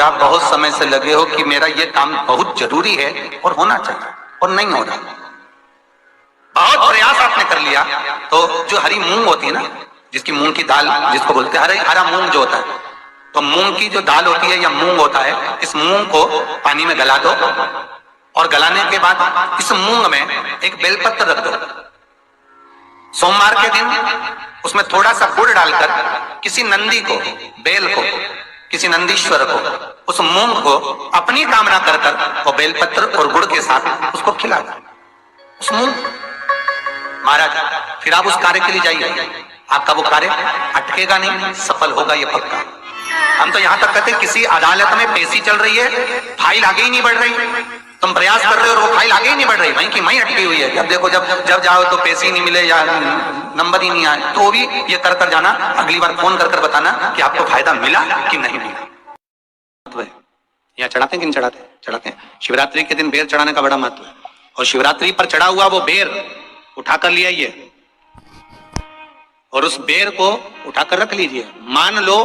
रहा, बहुत समय से लगे हो कि मेरा ये काम बहुत जरूरी है और होना चाहिए और नहीं हो रहा, बहुत प्रयास आपने कर लिया, तो जो हरी मूंग होती है ना, जिसकी मूंग की दाल जिसको बोलते हैं, हरा मूंग जो होता है, तो मूंग की जो दाल होती है या मूंग होता है, इस मूंग को पानी में गला दो और गलाने के बाद इस मूंग में एक बेलपत्र रख दो। सोमवार के दिन उसमें थोड़ा सा गुड़ डालकर किसी नंदी को, बेल को, किसी नंदीश्वर को, उस मूंग को अपनी कामना कर कर वो बेलपत्र और गुड़ के साथ उसको खिला दो, उस मूंग। महाराज फिर आप उस कार्य के लिए जाइए, आपका वो कार्य अटकेगा नहीं, सफल होगा ये पक्का। हम तो यहां तक कहते हैं किसी अदालत में पेशी चल रही है, फाइल आगे ही नहीं बढ़ रही, तुम प्रयास कर रहे हो और वो फाइल आगे ही नहीं बढ़ रही, वहीं की वहीं अटकी हुई है। जब देखो जब जाओ तो पेशी नहीं मिले या नंबर ही नहीं आए, तो भी ये कर जाना, अगली बार फोन कर बताना कि आपको फायदा मिला कि नहीं मिला। यहाँ चढ़ाते हैं कि नहीं चढ़ाते? चढ़ाते हैं। शिवरात्रि के दिन बेर चढ़ाने का बड़ा महत्व है, और शिवरात्रि पर चढ़ा हुआ वो बेर उठाकर ले आइए और उस बेर को उठाकर रख लीजिए। मान लो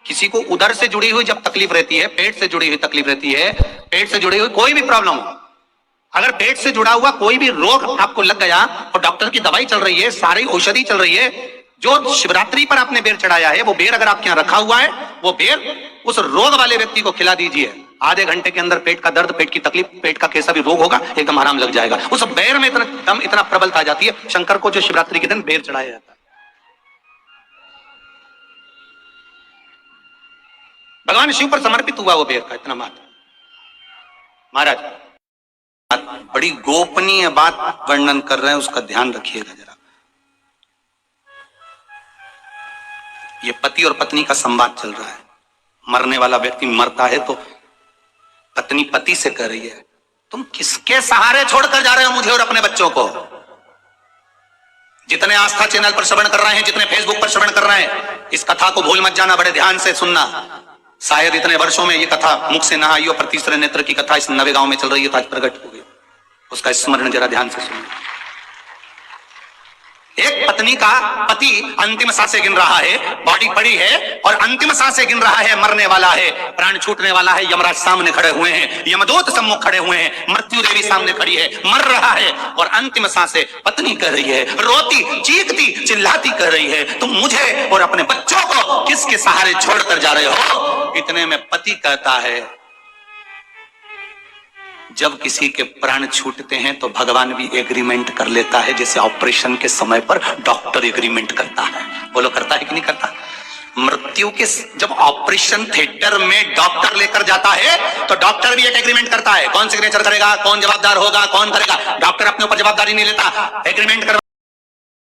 किसी को उधर से जुड़ी हुई जब तकलीफ रहती है, पेट से जुड़ी हुई तकलीफ रहती है, पेट से जुड़ी हुई कोई भी प्रॉब्लम हो, अगर पेट से जुड़ा हुआ कोई भी रोग आपको लग गया और डॉक्टर की दवाई चल रही है, सारी औषधि चल रही है, जो शिवरात्रि पर आपने बेर चढ़ाया है, वो बेर अगर आपके यहाँ रखा हुआ है, वो बेर उस रोग वाले व्यक्ति को खिला दीजिए। आधे घंटे के अंदर पेट का दर्द, पेट की तकलीफ, पेट का कैसा भी रोग होगा, एकदम आराम लग जाएगा। उस बेर में इतना दम, इतना प्रबलता आ जाती है। शंकर को जो शिवरात्रि के दिन बेर चढ़ाया जाता है, भगवान शिव पर समर्पित हुआ वो बेर का इतना महत्व। महाराज बड़ी गोपनीय बात वर्णन कर रहे हैं, उसका ध्यान रखिएगा जरा। ये पति और पत्नी का संवाद चल रहा है। मरने वाला व्यक्ति मरता है तो पत्नी पति से कह रही है, तुम किसके सहारे छोड़कर जा रहे हो मुझे और अपने बच्चों को? जितने आस्था चैनल पर श्रवण कर रहे हैं, जितने फेसबुक पर श्रवण कर रहे हैं, इस कथा को भूल मत जाना, बड़े ध्यान से सुनना। शायद इतने वर्षों में ये कथा मुख से ना आई हो, पर तीसरे नेत्र की कथा इस नवे गांव में चल रही है, तो आज प्रकट हो गई, उसका स्मरण जरा ध्यान से सुनिए। एक पत्नी का पति अंतिम सांसें गिन रहा है, बॉडी पड़ी है और अंतिम सांसें गिन रहा है, मरने वाला है, प्राण छूटने वाला है। यमराज सामने खड़े हुए हैं, यमदूत सम्मुख खड़े हुए हैं, मृत्यु देवी सामने खड़ी है, मर रहा है और अंतिम सांसें पत्नी कह रही है, रोती चीखती चिल्लाती कह रही है, तुम मुझे और अपने बच्चों को किसके सहारे छोड़कर जा रहे हो? इतने में पति कहता है, जब किसी के प्राण छूटते हैं तो भगवान भी एग्रीमेंट कर लेता है, जैसे ऑपरेशन के समय पर डॉक्टर एग्रीमेंट करता है। बोलो करता है कि नहीं करता? मृत्यु के जब ऑपरेशन थिएटर में डॉक्टर लेकर जाता है तो डॉक्टर भी एक एग्रीमेंट करता है। कौन सिग्नेचर करेगा, कौन जवाबदार होगा, कौन करेगा? डॉक्टर अपने ऊपर जवाबदारी नहीं लेता, एग्रीमेंट कर